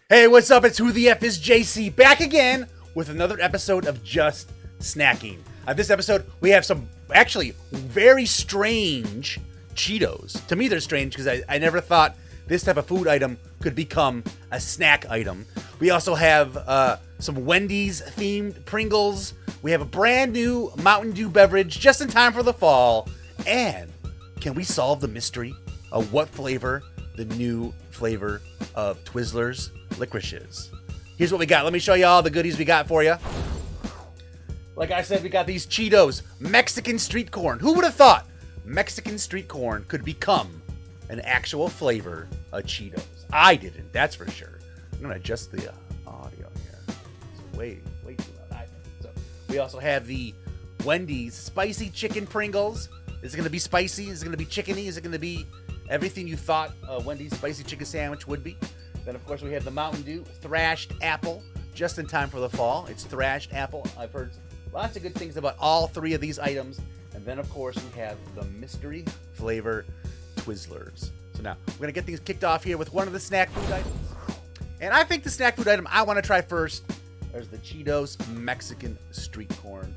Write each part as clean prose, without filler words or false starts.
Hey, what's up? It's Who the F is JC back again with another episode of Just Snacking. This episode, we have some actually very strange Cheetos. To me, they're strange because I never thought this type of food item could become a snack item. We also have some Wendy's themed Pringles. We have a brand new Mountain Dew beverage just in time for the fall. And can we solve the mystery of what flavor the new flavor of Twizzlers licorice is? Here's what we got. Let me show you all the goodies we got for you. Like I said, we got these Cheetos, Mexican street corn. Who would have thought Mexican street corn could become an actual flavor of Cheetos? I didn't, that's for sure. I'm gonna adjust the audio here. It's way too loud, I think. So we also have the Wendy's spicy chicken Pringles. Is it gonna be spicy? Is it gonna be chickeny? Is it gonna be everything you thought a Wendy's spicy chicken sandwich would be? Then, of course, we have the Mountain Dew Thrashed Apple, just in time for the fall. It's Thrashed Apple. I've heard lots of good things about all three of these items. And then, of course, we have the Mystery Flavor Twizzlers. So now, we're going to get things kicked off here with one of the snack food items. And I think the snack food item I want to try first is the Cheetos Mexican Street Corn.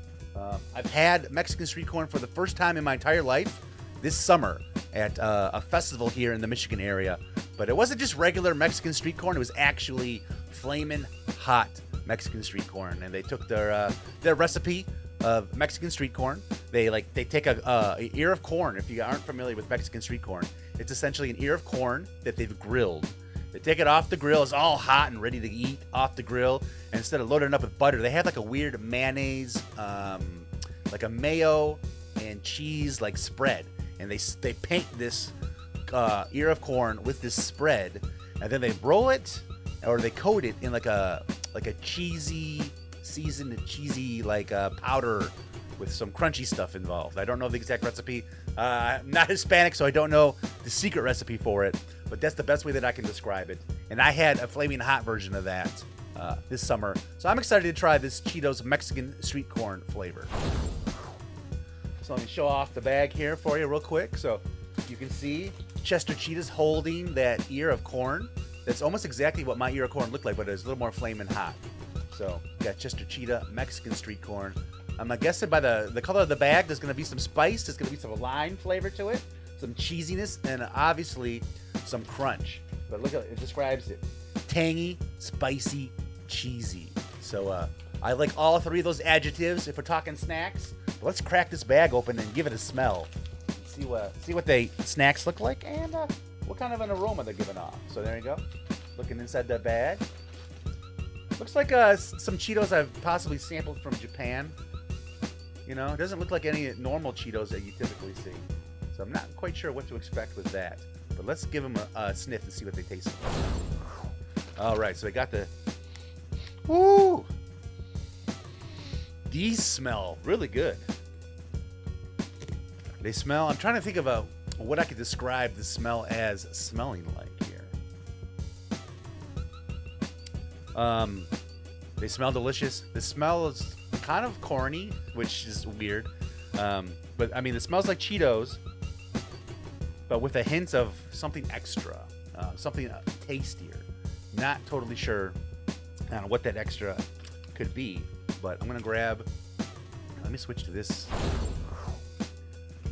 I've had Mexican street corn for the first time in my entire life this summer at a festival here in the Michigan area. But it wasn't just regular Mexican street corn. It was actually flamin' hot Mexican street corn. And they took their recipe of Mexican street corn. They take a ear of corn. If you aren't familiar with Mexican street corn, it's essentially an ear of corn that they've grilled. They take it off the grill. It's all hot and ready to eat off the grill. And instead of loading it up with butter, they have like a weird mayonnaise, like a mayo and cheese like spread. And they paint this ear of corn with this spread, and then they roll it or they coat it in like a cheesy seasoned cheesy powder with some crunchy stuff involved. I don't know the exact recipe. I'm not Hispanic, so I don't know the secret recipe for it, but that's the best way that I can describe it. And I had a flaming hot version of that this summer, so I'm excited to try this Cheetos Mexican street corn flavor. So let me show off the bag here for you real quick. So you can see Chester Cheetah's holding that ear of corn. That's almost exactly what my ear of corn looked like, but it's a little more flaming hot. So you got Chester Cheetah Mexican street corn. I'm guessing by the color of the bag, there's going to be some spice. There's going to be some lime flavor to it, some cheesiness, and obviously some crunch. But look at it describes it: tangy, spicy, cheesy. So I like all three of those adjectives if we're talking snacks. But let's crack this bag open and give it a smell. See what the snacks look like and what kind of an aroma they're giving off. So there you go. Looking inside the bag. Looks like some Cheetos I've possibly sampled from Japan. You know, it doesn't look like any normal Cheetos that you typically see. So I'm not quite sure what to expect with that. But let's give them a sniff and see what they taste like. All right, so I got the... Woo! These smell really good. They smell... I'm trying to think of what I could describe the smell as smelling like here. They smell delicious. The smell is kind of corny, which is weird. But I mean, it smells like Cheetos, but with a hint of something extra, something tastier. Not totally sure what that extra could be, but I'm gonna grab. Let me switch to this.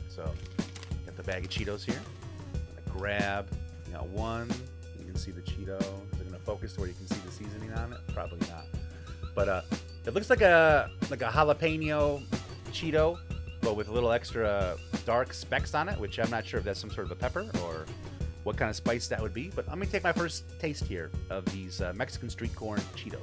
So, got the bag of Cheetos here. I'm gonna grab, one. You can see the Cheeto. Is it gonna focus to where you can see the seasoning on it? Probably not. But it looks like a jalapeno Cheeto, but with a little extra dark specks on it, which I'm not sure if that's some sort of a pepper or what kind of spice that would be. But let me take my first taste here of these Mexican street corn Cheetos.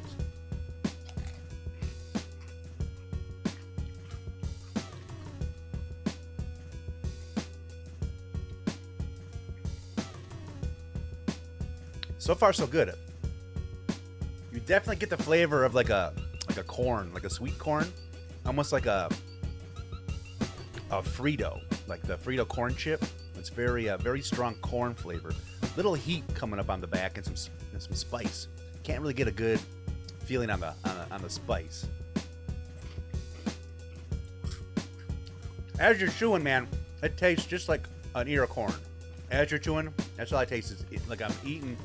So far, so good. You definitely get the flavor of like a corn, like a sweet corn, almost like a Frito, like the Frito corn chip. It's very strong corn flavor. Little heat coming up on the back and some spice. Can't really get a good feeling on the spice. As you're chewing, man, it tastes just like an ear of corn. As you're chewing, that's all I taste. Is like I'm eating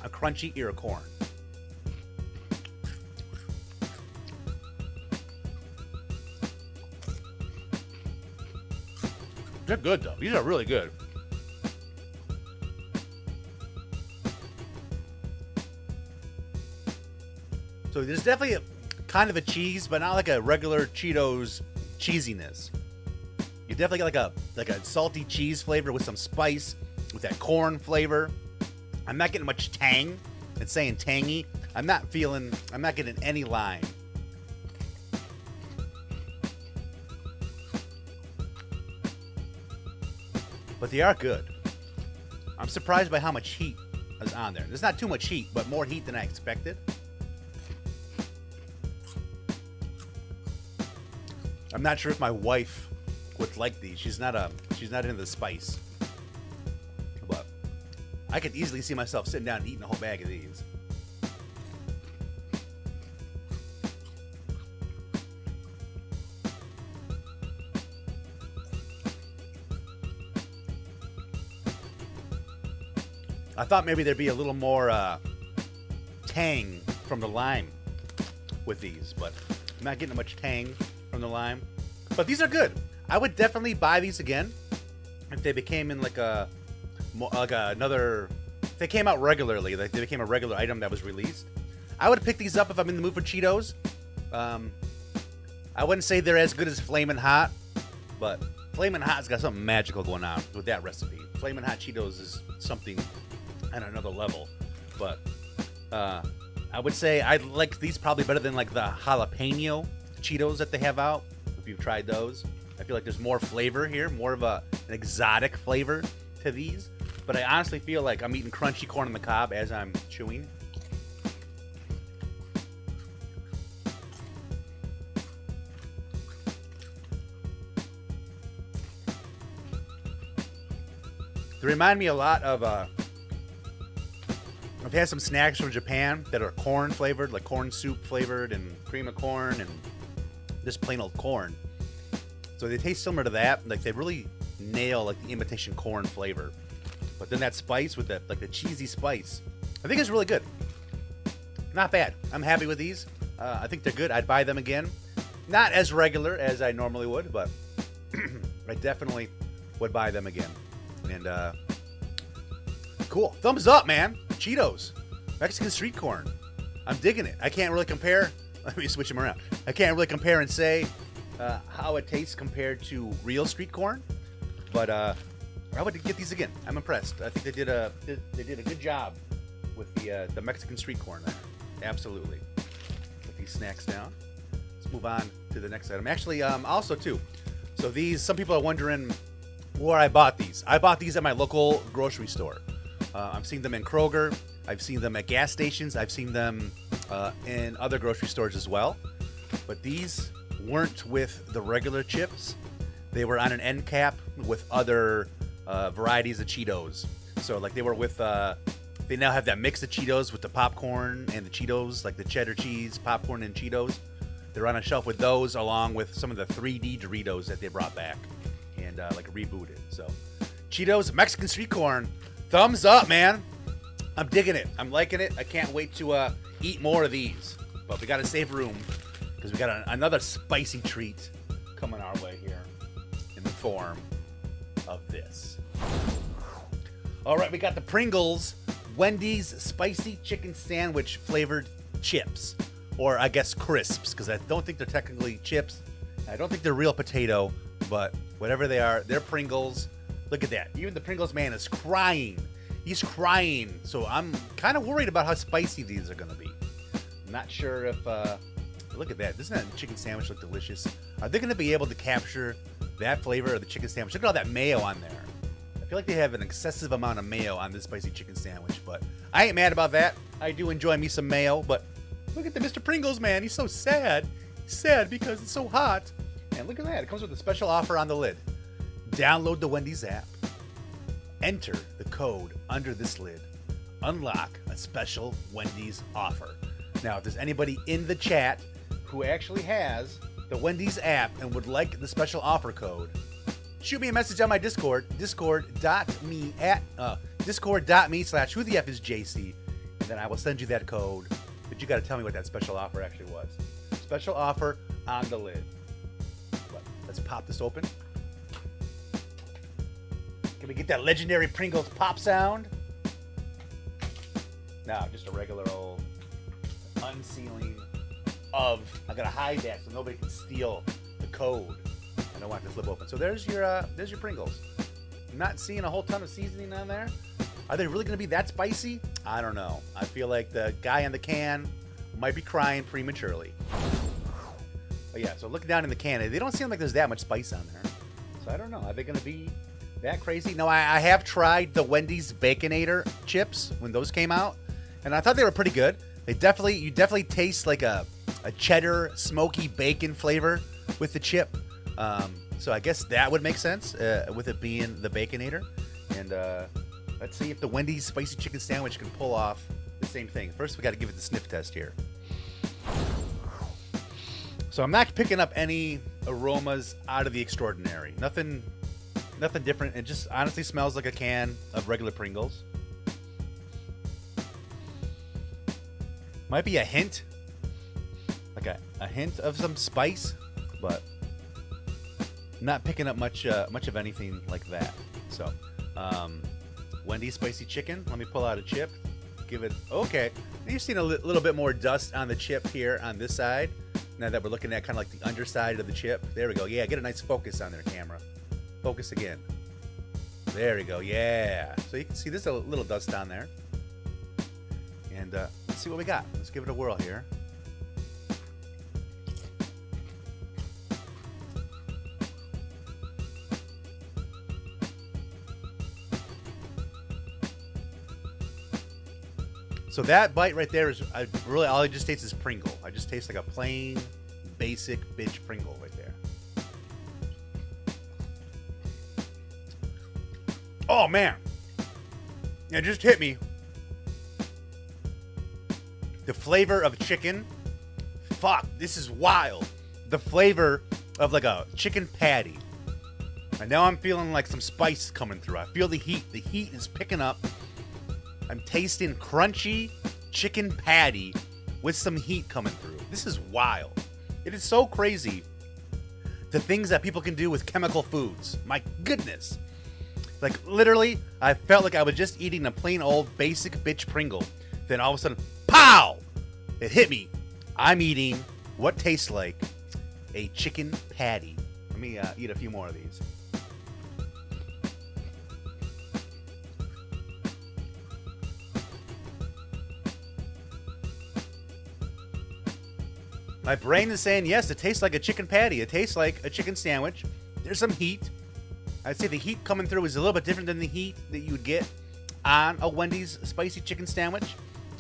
a crunchy ear of corn. They're good though. These are really good. So there's definitely kind of a cheese, but not like a regular Cheetos cheesiness. You definitely get like a salty cheese flavor with some spice, with that corn flavor. I'm not getting much tang. It's saying tangy. I'm not getting any lime. But they are good. I'm surprised by how much heat is on there. There's not too much heat, but more heat than I expected. I'm not sure if my wife would like these. She's not into the spice. But I could easily see myself sitting down and eating a whole bag of these. I thought maybe there'd be a little more tang from the lime with these, but I'm not getting much tang from the lime. But these are good. I would definitely buy these again if they became in like another. If they came out regularly, like they became a regular item that was released. I would pick these up if I'm in the mood for Cheetos. I wouldn't say they're as good as Flamin' Hot, but Flamin' Hot's got something magical going on with that recipe. Flamin' Hot Cheetos is something on another level. But I would say I like these probably better than like the jalapeno Cheetos that they have out. If you've tried those, I feel like there's more flavor here, more of an exotic flavor to these. But I honestly feel like I'm eating crunchy corn on the cob as I'm chewing. They remind me a lot of I've had some snacks from Japan that are corn flavored, like corn soup flavored and cream of corn and just plain old corn. So they taste similar to that. Like they really nail like the imitation corn flavor. But then that spice with the cheesy spice, I think it's really good. Not bad. I'm happy with these. I think they're good. I'd buy them again. Not as regular as I normally would, but I definitely would buy them again. And cool. Thumbs up, man. Cheetos. Mexican street corn. I'm digging it. I can't really compare. Let me switch them around. I can't really compare and say how it tastes compared to real street corn. But I would get these again. I'm impressed. I think they did a good job with the Mexican street corn there. Absolutely. Put these snacks down. Let's move on to the next item. Actually, also too. So these, some people are wondering where I bought these. I bought these at my local grocery store. I've seen them in Kroger. I've seen them at gas stations. I've seen them in other grocery stores as well. But these weren't with the regular chips. They were on an end cap with other varieties of Cheetos. So like they were with, they now have that mix of Cheetos with the popcorn and the Cheetos, like the cheddar cheese, popcorn and Cheetos. They're on a shelf with those along with some of the 3D Doritos that they brought back and like rebooted. So Cheetos, Mexican street corn, thumbs up, man. I'm digging it. I'm liking it. I can't wait to eat more of these. But we got to save room because we got another spicy treat coming our way here in the form of this. All right, we got the Pringles Wendy's spicy chicken sandwich flavored chips, or I guess crisps, because I don't think they're technically chips. I don't think they're real potato, but whatever they are, they're Pringles. Look at that. Even the Pringles man is crying. He's crying. So I'm kind of worried about how spicy these are going to be. I'm not sure if... look at that. Doesn't that chicken sandwich look delicious? Are they going to be able to capture that flavor of the chicken sandwich? Look at all that mayo on there. I feel like they have an excessive amount of mayo on this spicy chicken sandwich, but I ain't mad about that. I do enjoy me some mayo, but look at the Mr. Pringles man. He's so sad. He's sad because it's so hot. And look at that. It comes with a special offer on the lid. Download the Wendy's app. Enter the code under this lid. Unlock a special Wendy's offer. Now, if there's anybody in the chat who actually has the Wendy's app and would like the special offer code, shoot me a message on my Discord, discord.me/whotheFisJC, and then I will send you that code. But you got to tell me what that special offer actually was. Special offer on the lid. But let's pop this open. Can we get that legendary Pringles pop sound? No, just a regular old unsealing of. I gotta hide that so nobody can steal the code. I don't want it to flip open. So there's your Pringles. I'm not seeing a whole ton of seasoning on there. Are they really gonna be that spicy? I don't know. I feel like the guy on the can might be crying prematurely. But yeah, so looking down in the can, they don't seem like there's that much spice on there. So I don't know. Are they gonna be that crazy? No, I have tried the Wendy's Baconator chips when those came out, and I thought they were pretty good. You definitely taste like a cheddar smoky bacon flavor with the chip. So I guess that would make sense with it being the Baconator. And let's see if the Wendy's spicy chicken sandwich can pull off the same thing. First, we got to give it the sniff test here. So I'm not picking up any aromas out of the extraordinary. Nothing different. It just honestly smells like a can of regular Pringles. Might be a hint, like a hint of some spice, but not picking up much of anything like that. So, Wendy's spicy chicken. Let me pull out a chip. Give it okay. You've seen a little bit more dust on the chip here on this side. Now that we're looking at kind of like the underside of the chip. There we go. Yeah, get a nice focus on there, camera. Focus again. There we go. Yeah. So you can see there's a little dust on there. And let's see what we got. Let's give it a whirl here. So that bite right there is really all I just taste is Pringle. I just taste like a plain, basic bitch Pringle right there. Oh man, it just hit me. The flavor of chicken. Fuck, this is wild. The flavor of like a chicken patty. And now I'm feeling like some spice coming through. I feel the heat. The heat is picking up. I'm tasting crunchy chicken patty with some heat coming through. This is wild. It is so crazy the things that people can do with chemical foods. My goodness. Like literally, I felt like I was just eating a plain old basic bitch Pringle. Then all of a sudden, pow! It hit me. I'm eating what tastes like a chicken patty. Let me eat a few more of these. My brain is saying, yes, it tastes like a chicken patty. It tastes like a chicken sandwich. There's some heat. I'd say the heat coming through is a little bit different than the heat that you would get on a Wendy's spicy chicken sandwich.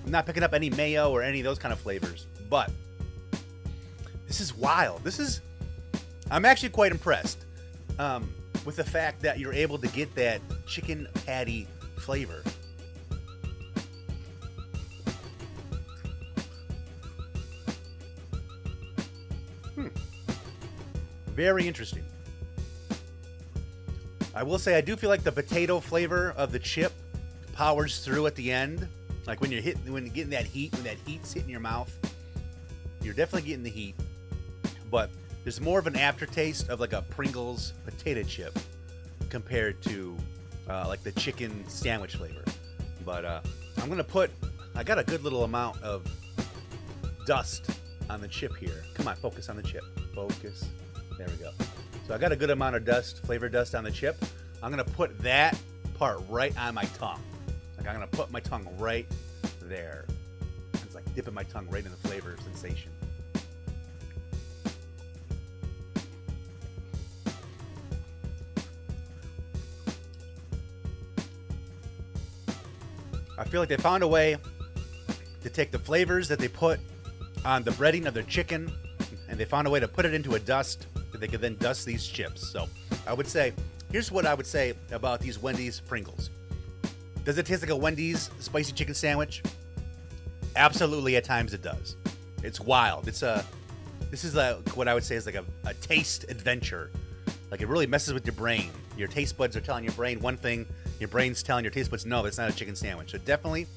I'm not picking up any mayo or any of those kind of flavors. But this is wild. I'm actually quite impressed with the fact that you're able to get that chicken patty flavor. Very interesting. I will say I do feel like the potato flavor of the chip powers through at the end. Like when you're getting that heat, when that heat's hitting your mouth, you're definitely getting the heat. But there's more of an aftertaste of like a Pringles potato chip compared to like the chicken sandwich flavor. But I got a good little amount of dust on the chip here. Come on, focus on the chip. Focus. There we go. So I got a good amount of dust, flavor dust on the chip. I'm going to put that part right on my tongue. Like I'm going to put my tongue right there. It's like dipping my tongue right in the flavor sensation. I feel like they found a way to take the flavors that they put on the breading of their chicken, and they found a way to put it into a dust that they could then dust these chips. So I would say, here's what I would say about these Wendy's Pringles. Does it taste like a Wendy's spicy chicken sandwich? Absolutely, at times it does. It's wild. This is what I would say is like a taste adventure. Like it really messes with your brain. Your taste buds are telling your brain one thing, your brain's telling your taste buds, no, that's not a chicken sandwich. So it definitely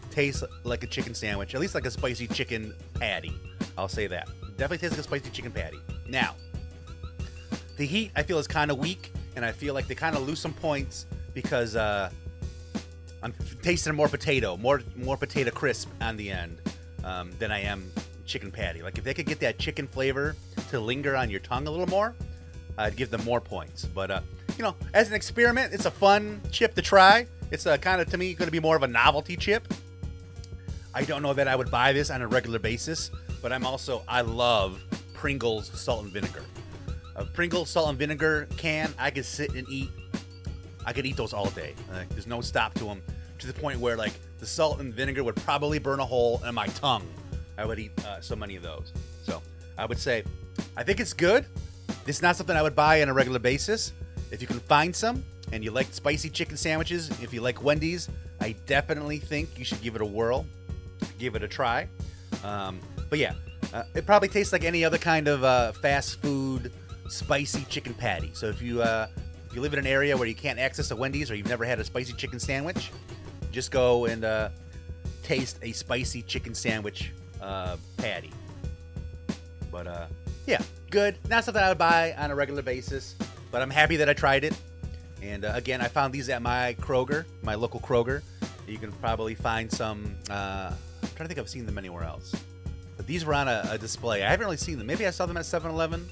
tastes like a chicken sandwich, at least like a spicy chicken patty. I'll say that. Definitely tastes like a spicy chicken patty. Now, the heat I feel is kind of weak, and I feel like they kind of lose some points because I'm tasting more potato crisp on the end than I am chicken patty. Like if they could get that chicken flavor to linger on your tongue a little more, I'd give them more points. But you know, as an experiment, it's a fun chip to try. It's kind of, to me, going to be more of a novelty chip. I don't know that I would buy this on a regular basis, but I love Pringles salt and vinegar. A Pringles salt and vinegar can, I could sit and eat. I could eat those all day. There's no stop to them, to the point where like the salt and vinegar would probably burn a hole in my tongue. I would eat so many of those. So I would say, I think it's good. It's not something I would buy on a regular basis. If you can find some and you like spicy chicken sandwiches, if you like Wendy's, I definitely think you should give it a whirl. Give it a try. But yeah, it probably tastes like any other kind of fast food spicy chicken patty. So if you live in an area where you can't access a Wendy's, or you've never had a spicy chicken sandwich, just go and taste a spicy chicken sandwich patty. But yeah, good. Not something I would buy on a regular basis, but I'm happy that I tried it. And again, I found these at my Kroger, my local Kroger. You can probably find some. I'm trying to think if I've seen them anywhere else. But these were on a display. I haven't really seen them. Maybe I saw them at 7-Eleven,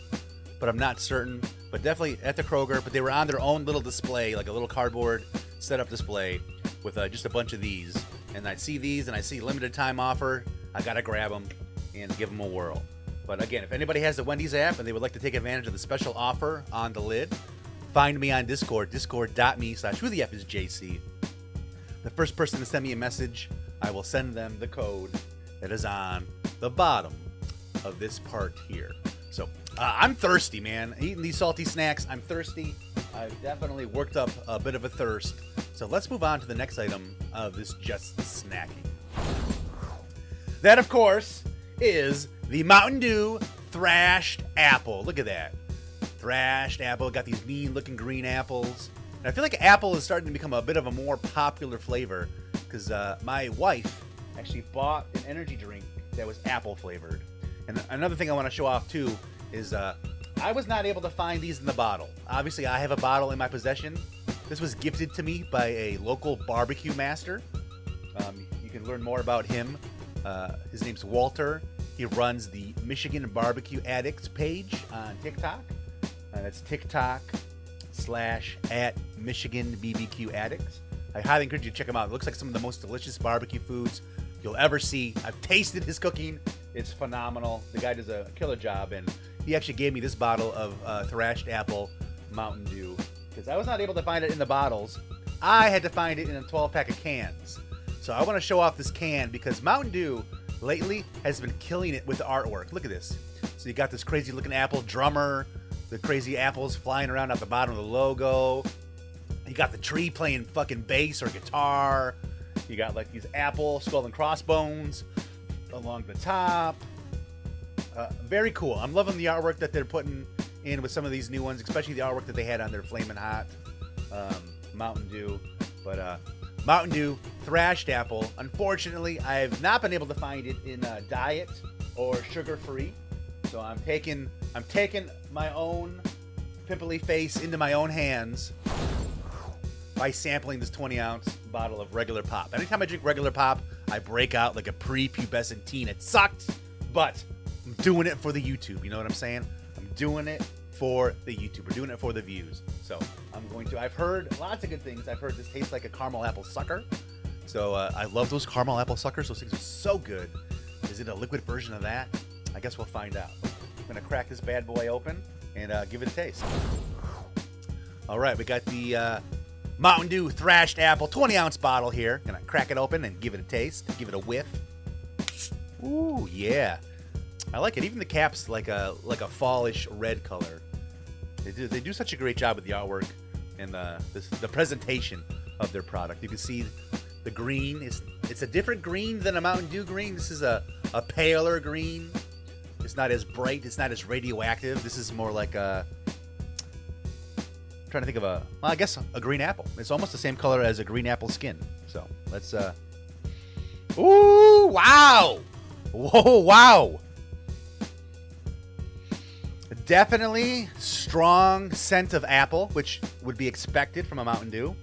but I'm not certain. But definitely at the Kroger. But they were on their own little display, like a little cardboard setup display with just a bunch of these. And I see these and I see limited time offer. I got to grab them and give them a whirl. But again, if anybody has the Wendy's app and they would like to take advantage of the special offer on the lid, find me on Discord, discord.me/whotheFisJC. The first person to send me a message, I will send them the code that is on the bottom of this part here. So I'm thirsty, man. Eating these salty snacks, I'm thirsty. I've definitely worked up a bit of a thirst. So let's move on to the next item of this Just Snacking. That, of course, is the Mountain Dew Thrashed Apple. Look at that. Thrashed apple. Got these mean looking green apples. And I feel like apple is starting to become a bit of a more popular flavor, because my wife actually bought an energy drink that was apple flavored. And another thing I want to show off too is I was not able to find these in the bottle. Obviously, I have a bottle in my possession. This was gifted to me by a local barbecue master. You can learn more about him. His name's Walter. He runs the Michigan Barbecue Addicts page on TikTok. That's TikTok/@MichiganBBQAddicts. I highly encourage you to check him out. It looks like some of the most delicious barbecue foods you'll ever see. I've tasted his cooking. It's phenomenal. The guy does a killer job, and he actually gave me this bottle of Thrashed Apple Mountain Dew, because I was not able to find it in the bottles. I had to find it in a 12-pack of cans. So I want to show off this can, because Mountain Dew lately has been killing it with the artwork. Look at this. So you got this crazy looking apple drummer, the crazy apples flying around at the bottom of the logo. You got the tree playing fucking bass or guitar. You got like these apple skull and crossbones along the top. Very cool. I'm loving the artwork that they're putting in with some of these new ones, especially the artwork that they had on their Flamin' Hot Mountain Dew. But Mountain Dew Thrashed Apple. Unfortunately, I have not been able to find it in diet or sugar-free. So I'm taking my own pimply face into my own hands by sampling this 20-ounce bottle of regular pop. Anytime I drink regular pop, I break out like a prepubescent teen. It sucked, but I'm doing it for the YouTube. You know what I'm saying? I'm doing it for the YouTube. We're doing it for the views. So I'm going to. I've heard lots of good things. I've heard this tastes like a caramel apple sucker. So I love those caramel apple suckers. Those things are so good. Is it a liquid version of that? I guess we'll find out. I'm going to crack this bad boy open and give it a taste. All right, we got the Mountain Dew Thrashed Apple 20-ounce bottle here. Gonna crack it open and give it a taste. Give it a whiff. Ooh, yeah. I like it. Even the cap's like a fallish red color. They do such a great job with the artwork and the presentation of their product. You can see the green. It's a different green than a Mountain Dew green. This is a paler green. It's not as bright. It's not as radioactive. This is more like a... I'm trying to think of I guess a green apple. It's almost the same color as a green apple skin. So let's... Ooh, wow! Whoa, wow! Definitely strong scent of apple, which would be expected from a Mountain Dew.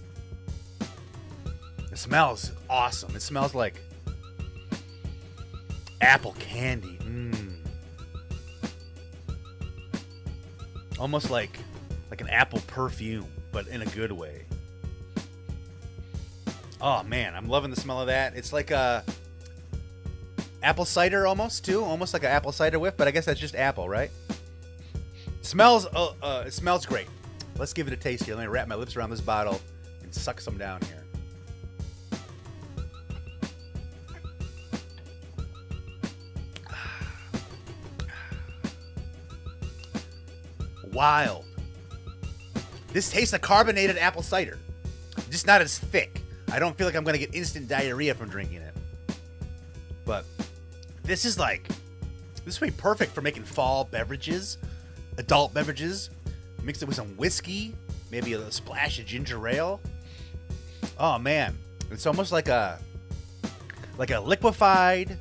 smells awesome. It smells like apple candy. Almost like an apple perfume, but in a good way. Oh man, I'm loving the smell of that. It's like a apple cider almost too, almost like an apple cider whiff, but I guess that's just apple, right? It smells great. Let's give it a taste here. Let me wrap my lips around this bottle and suck some down here. Wild. This tastes like carbonated apple cider, just not as thick. I don't feel like I'm going to get instant diarrhea from drinking it. But this would be perfect for making fall beverages, adult beverages. Mix it with some whiskey, maybe a splash of ginger ale. Oh man, it's almost like a liquefied,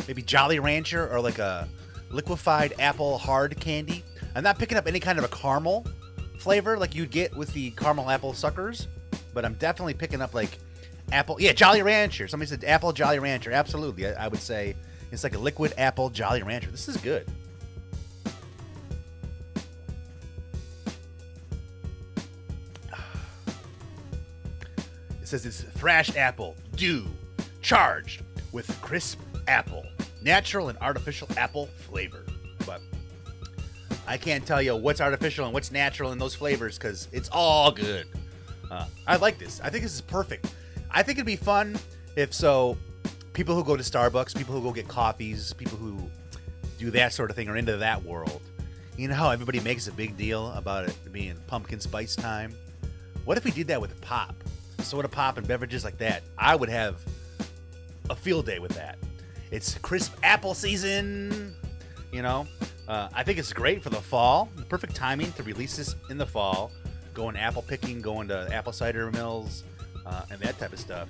maybe Jolly Rancher, or like a liquefied apple hard candy. I'm not picking up any kind of a caramel flavor like you'd get with the caramel apple suckers, but I'm definitely picking up like apple. Yeah, Jolly Rancher. Somebody said apple Jolly Rancher. Absolutely. I would say it's like a liquid apple Jolly Rancher. This is good. It says it's thrashed apple, dew, charged with crisp apple, natural and artificial apple flavor. But I can't tell you what's artificial and what's natural in those flavors because it's all good. I like this. I think this is perfect. I think it'd be fun if people who go to Starbucks, people who go get coffees, people who do that sort of thing are into that world. You know how everybody makes a big deal about it being pumpkin spice time? What if we did that with pop? Soda pop and beverages like that. I would have a field day with that. It's crisp apple season, you know. I think it's great for the fall. The perfect timing to release this in the fall. Going apple picking, going to apple cider mills, and that type of stuff.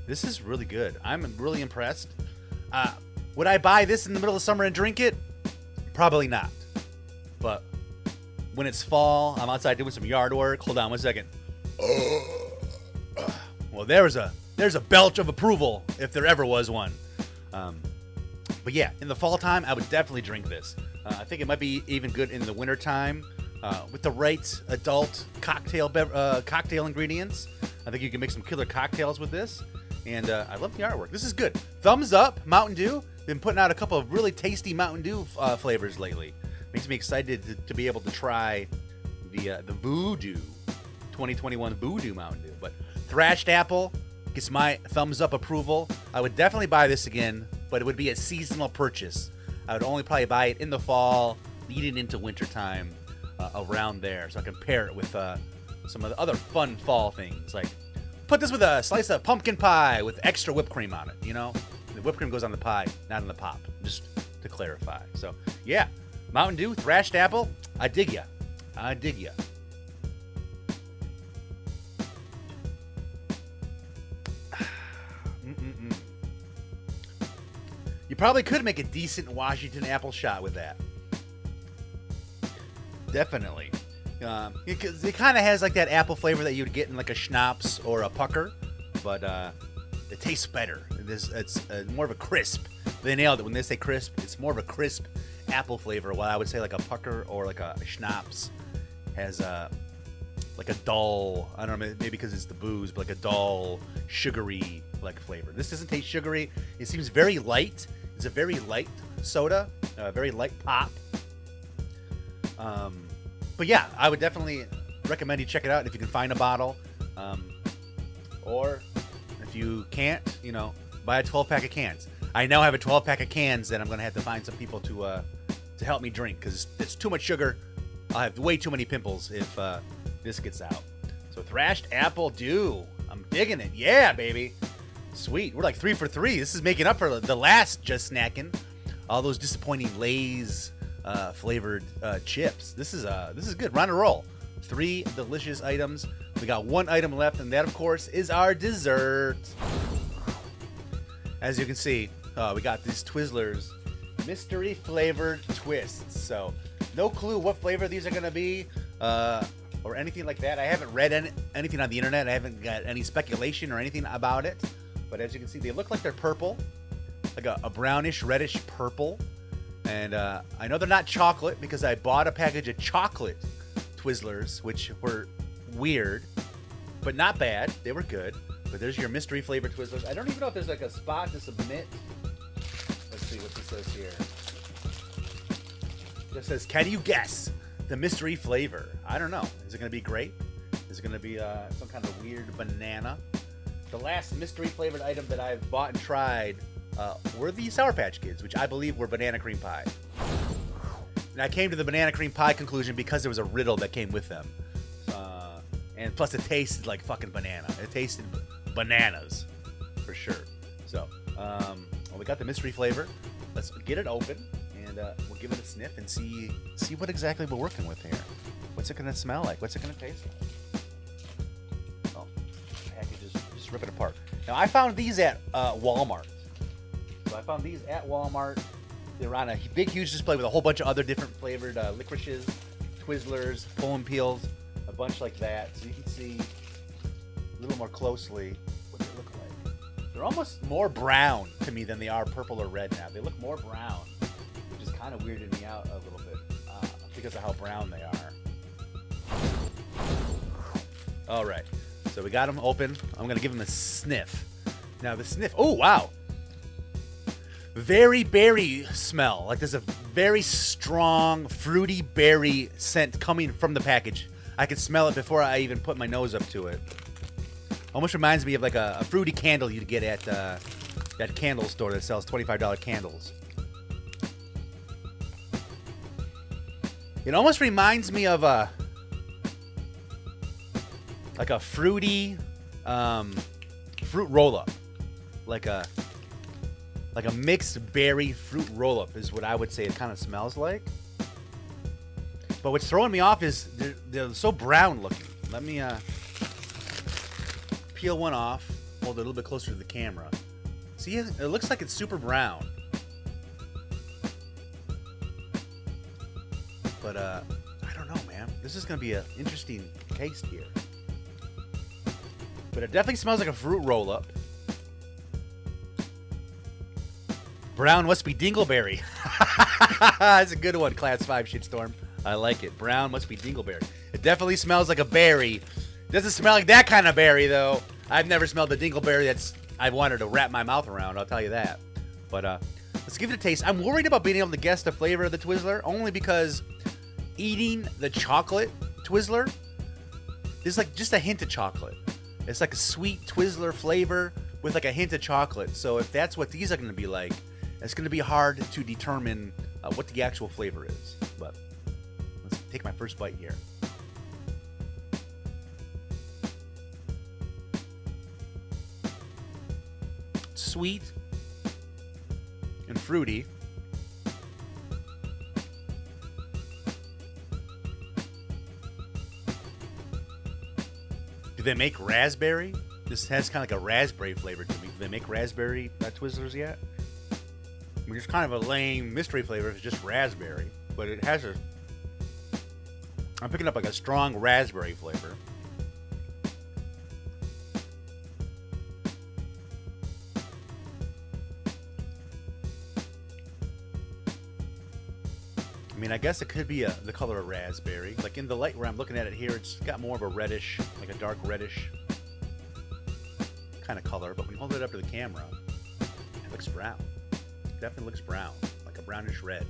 This is really good. I'm really impressed. Would I buy this in the middle of summer and drink it? Probably not. But when it's fall, I'm outside doing some yard work. Hold on one second. Well, there's a belch of approval if there ever was one. But yeah, in the fall time, I would definitely drink this. I think it might be even good in the winter time with the right adult cocktail ingredients. I think you can make some killer cocktails with this. And I love the artwork. This is good. Thumbs up, Mountain Dew. Been putting out a couple of really tasty Mountain Dew flavors lately. Makes me excited to be able to try the Voodoo 2021 Voodoo Mountain Dew. But Thrashed Apple gets my thumbs up approval. I would definitely buy this again, but it would be a seasonal purchase. I would only probably buy it in the fall, leading into wintertime, around there, so I can pair it with some of the other fun fall things. Like, put this with a slice of pumpkin pie with extra whipped cream on it, you know? The whipped cream goes on the pie, not on the pop, just to clarify. So, yeah, Mountain Dew, Thrashed Apple, I dig ya. I dig ya. You probably could make a decent Washington apple shot with that. Definitely. It kind of has like that apple flavor that you would get in like a schnapps or a pucker, but it tastes better. It's more of a crisp. They nailed it. When they say crisp, it's more of a crisp apple flavor, while I would say like a pucker or like a schnapps has like a dull, I don't know, maybe because it's the booze, but like a dull, sugary like flavor. This doesn't taste sugary. It seems very light. It's a very light soda, very light pop. But yeah, I would definitely recommend you check it out if you can find a bottle. Or if you can't, you know, buy a 12-pack of cans. I now have a 12-pack of cans that I'm going to have to find some people to help me drink because it's too much sugar. I'll have way too many pimples if this gets out. So Thrashed Apple Dew. I'm digging it. Yeah, baby. Sweet. We're like 3 for 3. This is making up for the last Just Snackin'. All those disappointing Lay's flavored chips. This is good. We're on a roll. 3 delicious items. We got 1 item left, and that, of course, is our dessert. As you can see, we got these Twizzlers Mystery Flavored Twists. So, no clue what flavor these are going to be. or anything like that. I haven't read anything on the internet. I haven't got any speculation or anything about it. But as you can see, they look like they're purple, like a brownish, reddish purple. And I know they're not chocolate because I bought a package of chocolate Twizzlers, which were weird, but not bad. They were good. But there's your mystery flavor Twizzlers. I don't even know if there's like a spot to submit. Let's see what this says here. It says, can you guess the mystery flavor? I don't know. Is it going to be grape? Is it going to be some kind of weird banana? The last mystery flavored item that I've bought and tried were the Sour Patch Kids, which I believe were banana cream pie. And I came to the banana cream pie conclusion because there was a riddle that came with them. And plus it tasted like fucking banana. It tasted bananas for sure. So, well, we got the mystery flavor. Let's get it open and we'll give it a sniff and see what exactly we're working with here. What's it gonna smell like? What's it gonna taste like? Oh, package is just rip it apart. Now I found these at Walmart. So I found these at Walmart. They're on a big, huge display with a whole bunch of other different flavored licorices, Twizzlers, pull and peels, a bunch like that. So you can see a little more closely what they look like. They're almost more brown to me than they are purple or red now. They look more brown, which is kind of weirded me out a little bit because of how brown they are. All right, so we got them open. I'm gonna give them a sniff. Now the sniff. Oh wow. Very berry smell. Like there's a very strong fruity berry scent coming from the package. I can smell it before I even put my nose up to it. Almost reminds me of like a fruity candle you'd get at that candle store that sells $25 candles. It almost reminds me of a fruity fruit roll-up. Like a mixed berry fruit roll-up is what I would say it kind of smells like. But what's throwing me off is they're so brown looking. Let me peel one off, hold it a little bit closer to the camera. See, it looks like it's super brown. But I don't know, man. This is going to be an interesting taste here. But it definitely smells like a fruit roll-up. Brown must be dingleberry. That's a good one, Class 5 shitstorm. I like it. Brown must be dingleberry. It definitely smells like a berry. It doesn't smell like that kind of berry, though. I've never smelled the dingleberry that's I've wanted to wrap my mouth around, I'll tell you that. But let's give it a taste. I'm worried about being able to guess the flavor of the Twizzler, only because eating the chocolate Twizzler, there's like just a hint of chocolate. It's like a sweet Twizzler flavor with like a hint of chocolate. So if that's what these are going to be like, it's going to be hard to determine what the actual flavor is. But let's take my first bite here. Sweet and fruity. Do they make raspberry? This has kind of like a raspberry flavor to me. Do they make raspberry Twizzlers yet? I mean, it's kind of a lame mystery flavor if it's just raspberry, but it has a... I'm picking up like a strong raspberry flavor. I mean, I guess it could be the color of raspberry. Like in the light where I'm looking at it here, it's got more of a reddish, like a dark reddish kind of color. But when you hold it up to the camera, it looks brown. It definitely looks brown, like a brownish red.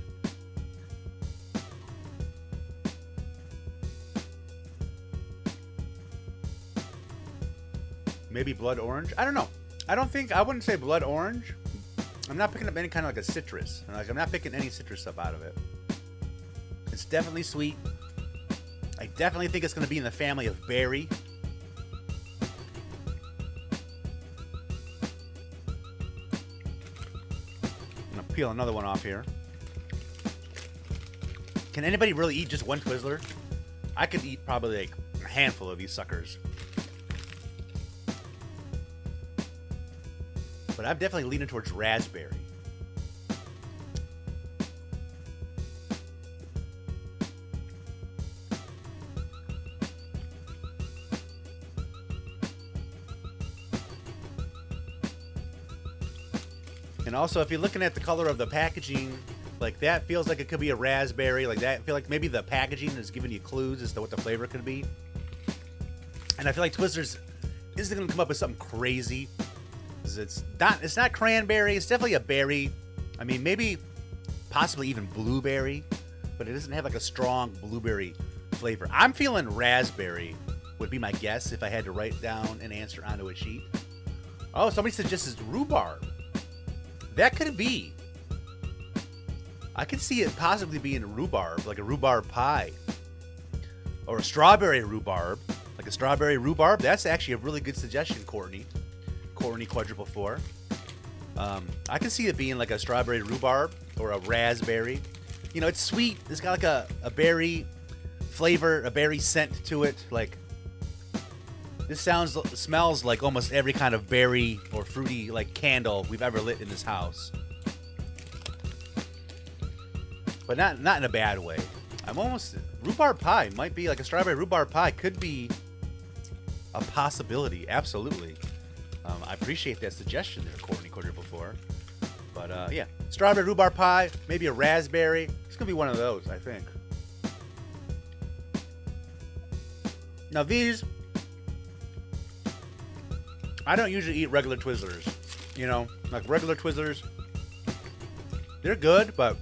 Maybe blood orange? I don't know. I wouldn't say blood orange. I'm not picking up any kind of like a citrus. Like I'm not picking any citrus stuff out of it. It's definitely sweet. I definitely think it's going to be in the family of berry. I'm going to peel another one off here. Can anybody really eat just one Twizzler? I could eat probably like a handful of these suckers. But I'm definitely leaning towards raspberry. And also, if you're looking at the color of the packaging, like that feels like it could be a raspberry. Like that, I feel like maybe the packaging is giving you clues as to what the flavor could be. And I feel like Twizzlers isn't going to come up with something crazy. It's not cranberry. It's definitely a berry. I mean, maybe possibly even blueberry, but it doesn't have like a strong blueberry flavor. I'm feeling raspberry would be my guess if I had to write down an answer onto a sheet. Oh, somebody suggests rhubarb. That could be. I could see it possibly being a rhubarb, like a rhubarb pie. Or a strawberry rhubarb. Like a strawberry rhubarb. That's actually a really good suggestion, Courtney. Courtney Quadruple 4. I can see it being like a strawberry rhubarb or a raspberry. You know, it's sweet. It's got like a berry flavor, a berry scent to it. Like, this smells like almost every kind of berry or fruity like candle we've ever lit in this house. But not in a bad way. Rhubarb pie might be like a strawberry rhubarb pie could be a possibility. Absolutely. I appreciate that suggestion there, Courtney Quadruple 4. But yeah, strawberry rhubarb pie, maybe a raspberry. It's gonna be one of those, I think. Now these, I don't usually eat regular Twizzlers. You know, like regular Twizzlers, they're good, but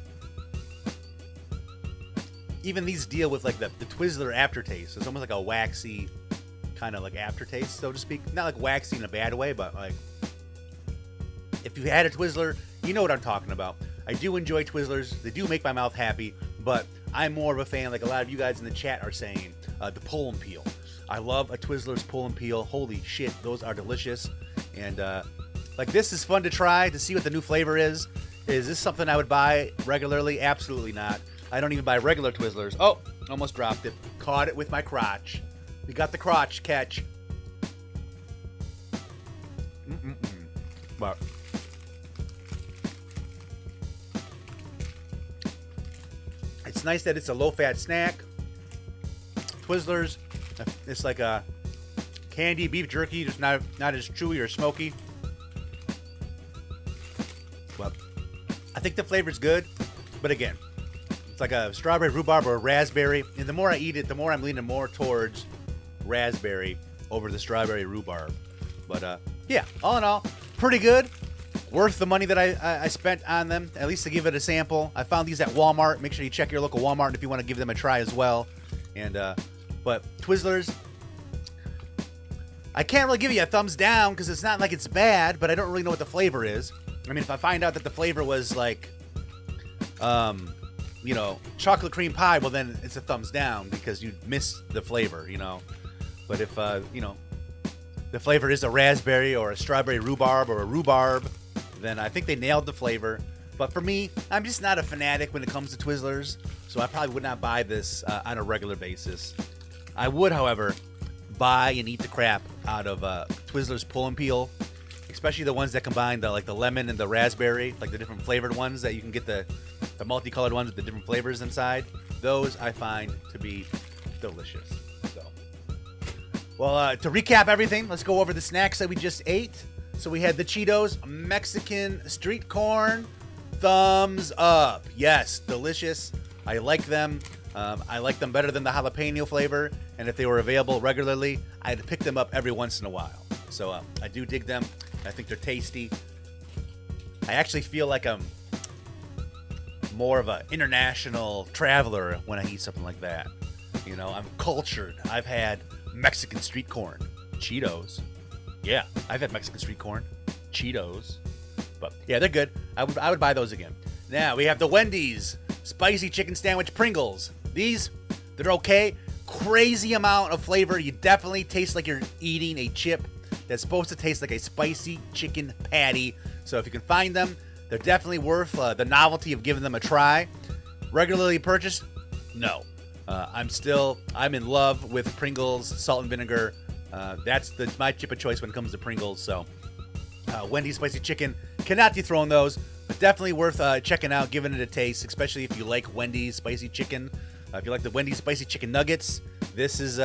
even these deal with like the Twizzler aftertaste. It's almost like a waxy kind of like aftertaste, so to speak. Not like waxy in a bad way, but like if you had a Twizzler, you know what I'm talking about. I do enjoy Twizzlers. They do make my mouth happy, but I'm more of a fan, like a lot of you guys in the chat are saying, the pull and peel. I love a Twizzler's pull and peel. Holy shit, those are delicious. And like this is fun to try to see what the new flavor is. Is this something I would buy regularly? Absolutely not. I don't even buy regular Twizzlers. Oh, almost dropped it. Caught it with my crotch. We got the crotch catch. But it's nice that it's a low-fat snack. Twizzlers, it's like a candy beef jerky, just not as chewy or smoky. But I think the flavor's good. But again, it's like a strawberry rhubarb or a raspberry. And the more I eat it, the more I'm leaning more towards raspberry over the strawberry rhubarb. But yeah, all in all, pretty good. Worth the money that I spent on them, at least to give it a sample. I found these at Walmart. Make sure you check your local Walmart if you want to give them a try as well. And but Twizzlers, I can't really give you a thumbs down because it's not like it's bad, but I don't really know what the flavor is. I mean, if I find out that the flavor was like, you know, chocolate cream pie, well then it's a thumbs down because you missed the flavor, you know. But if you know, the flavor is a raspberry or a strawberry rhubarb or a rhubarb, then I think they nailed the flavor. But for me, I'm just not a fanatic when it comes to Twizzlers, so I probably would not buy this on a regular basis. I would, however, buy and eat the crap out of Twizzlers pull and peel, especially the ones that combine the lemon and the raspberry, like the different flavored ones that you can get the multicolored ones with the different flavors inside. Those I find to be delicious. So, well, to recap everything, let's go over the snacks that we just ate. So we had the Cheetos Mexican street corn. Thumbs up. Yes, delicious. I like them. I like them better than the jalapeno flavor. And if they were available regularly, I'd pick them up every once in a while. So I do dig them. I think they're tasty. I actually feel like I'm more of an international traveler when I eat something like that. You know, I'm cultured. I've had Mexican street corn, Cheetos. Yeah, I've had Mexican street corn, Cheetos. But yeah, they're good. I would buy those again. Now we have the Wendy's spicy chicken sandwich Pringles. These, they're okay. Crazy amount of flavor. You definitely taste like you're eating a chip that's supposed to taste like a spicy chicken patty. So if you can find them, they're definitely worth the novelty of giving them a try. Regularly purchased? No. I'm in love with Pringles salt and vinegar. That's my chip of choice when it comes to Pringles. So Wendy's spicy chicken, cannot dethrone those, but definitely worth checking out, giving it a taste, especially if you like Wendy's spicy chicken. If you like the Wendy's spicy chicken nuggets, this is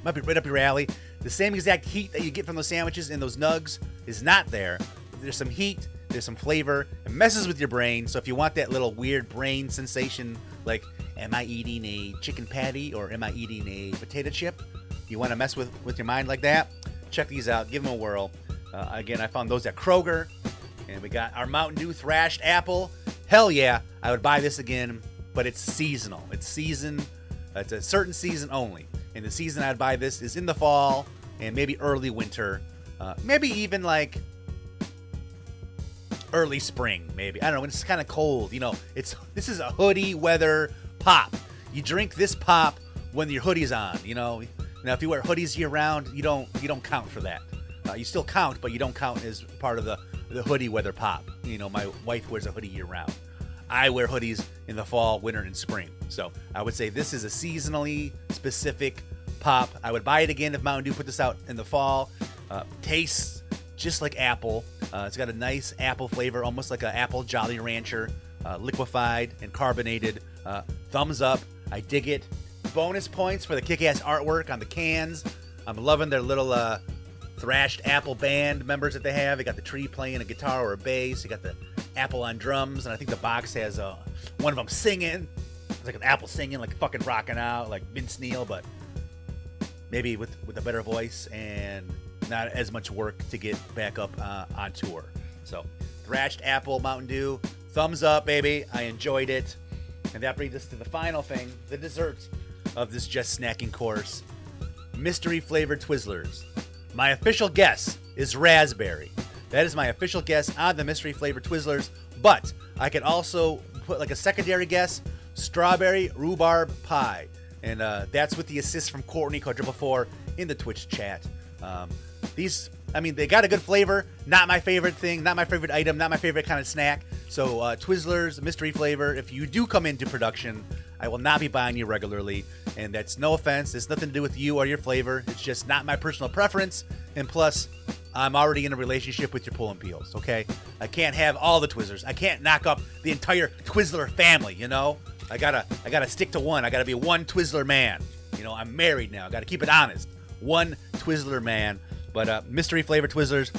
might be right up your alley. The same exact heat that you get from those sandwiches and those nugs is not there. There's some heat. There's some flavor. It messes with your brain. So if you want that little weird brain sensation, like, am I eating a chicken patty or am I eating a potato chip? You want to mess with your mind like that? Check these out. Give them a whirl. Again, I found those at Kroger. And we got our Mountain Dew Thrashed Apple. Hell yeah, I would buy this again, but it's seasonal. It's a certain season only. And the season I'd buy this is in the fall and maybe early winter. Maybe even like early spring, maybe. I don't know, when it's kind of cold. You know, this is a hoodie weather pop. You drink this pop when your hoodie's on, you know. Now, if you wear hoodies year round, you don't count for that. You still count, but you don't count as part of the hoodie weather pop. You know, my wife wears a hoodie year round. I wear hoodies in the fall, winter, and spring. So I would say this is a seasonally specific pop. I would buy it again if Mountain Dew put this out in the fall. Tastes just like apple. It's got a nice apple flavor, almost like an apple Jolly Rancher, liquefied and carbonated. Thumbs up. I dig it. Bonus points for the kick-ass artwork on the cans. I'm loving their little Thrashed Apple band members that they have. They got the tree playing a guitar or a bass. You got the apple on drums, and I think the box has one of them singing. It's like an apple singing, like fucking rocking out, like Vince Neil, but maybe with a better voice and not as much work to get back up on tour. So, Thrashed Apple Mountain Dew, thumbs up, baby. I enjoyed it. And that brings us to the final thing, the dessert of this Just Snacking course. Mystery flavored Twizzlers. My official guess is raspberry. That is my official guess on the mystery flavored Twizzlers, but I could also put like a secondary guess, strawberry rhubarb pie. And that's with the assist from Courtney, _4 in the Twitch chat. They got a good flavor. Not my favorite thing, not my favorite item, not my favorite kind of snack. So Twizzlers, mystery flavor, if you do come into production, I will not be buying you regularly. And that's no offense. It's nothing to do with you or your flavor. It's just not my personal preference. And plus, I'm already in a relationship with your pull and peels, okay? I can't have all the Twizzlers. I can't knock up the entire Twizzler family, you know? I gotta stick to one. I gotta be one Twizzler man. You know, I'm married now. I gotta keep it honest. One Twizzler man. But mystery flavored Twizzlers,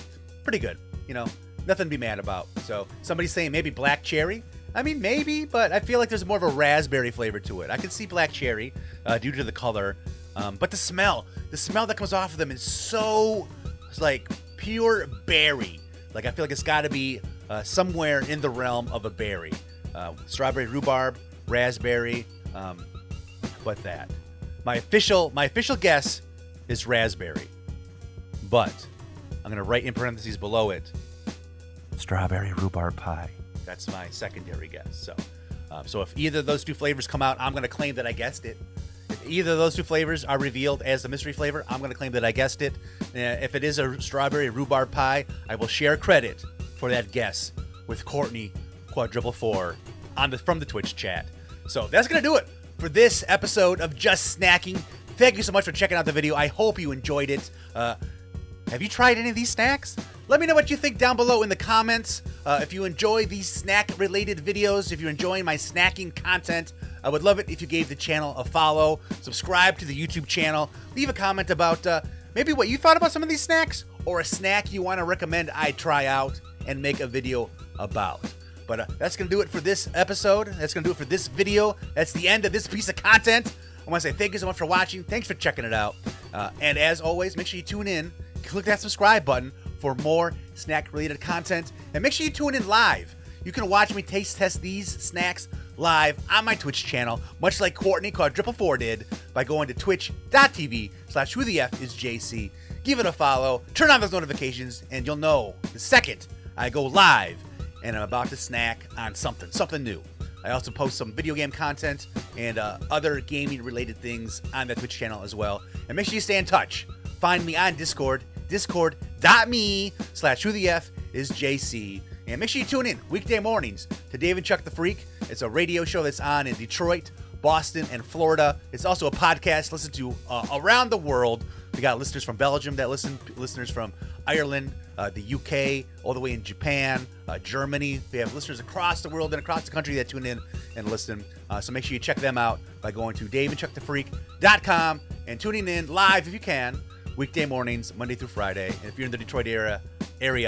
pretty good. You know, nothing to be mad about. So somebody's saying maybe black cherry. I mean, maybe, but I feel like there's more of a raspberry flavor to it. I can see black cherry due to the color. But the smell that comes off of them is so, like, pure berry. Like, I feel like it's got to be somewhere in the realm of a berry. Strawberry, rhubarb, raspberry, but that. My official guess is raspberry. But I'm going to write in parentheses below it, strawberry rhubarb pie. That's my secondary guess. So if either of those two flavors come out, I'm going to claim that I guessed it. If either of those two flavors are revealed as the mystery flavor, I'm going to claim that I guessed it. If it is a strawberry rhubarb pie, I will share credit for that guess with Courtney, _4 from the Twitch chat. So that's going to do it for this episode of Just Snacking. Thank you so much for checking out the video. I hope you enjoyed it. Have you tried any of these snacks? Let me know what you think down below in the comments. If you enjoy these snack-related videos, if you're enjoying my snacking content, I would love it if you gave the channel a follow, subscribe to the YouTube channel, leave a comment about maybe what you thought about some of these snacks, or a snack you want to recommend I try out and make a video about. But that's going to do it for this episode. That's going to do it for this video. That's the end of this piece of content. I want to say thank you so much for watching. Thanks for checking it out. And as always, make sure you tune in. Click that subscribe button for more snack-related content. And make sure you tune in live. You can watch me taste test these snacks live on my Twitch channel, much like Courtney, _4 did, by going to twitch.tv/whotheFisJC. Give it a follow, turn on those notifications, and you'll know the second I go live and I'm about to snack on something new. I also post some video game content and other gaming-related things on that Twitch channel as well. And make sure you stay in touch. Find me on Discord, discord.me/whotheFisJC. And make sure you tune in weekday mornings to Dave and Chuck the Freak. It's a radio show that's on in Detroit, Boston, and Florida. It's also a podcast listened to around the world. We got listeners from Belgium that listen, listeners from Ireland, the UK, all the way in Japan, Germany. We have listeners across the world and across the country that tune in and listen. So make sure you check them out by going to daveandchuckthefreak.com and tuning in live if you can. Weekday mornings, Monday through Friday. And if you're in the Detroit area,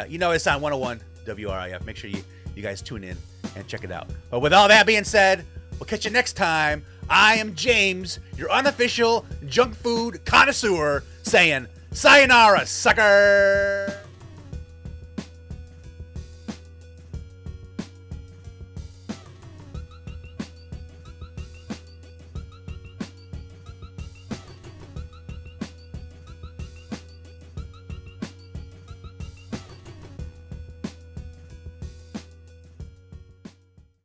you know it's on 101 WRIF. Make sure you guys tune in and check it out. But with all that being said, we'll catch you next time. I am James, your unofficial junk food connoisseur, saying sayonara, sucker!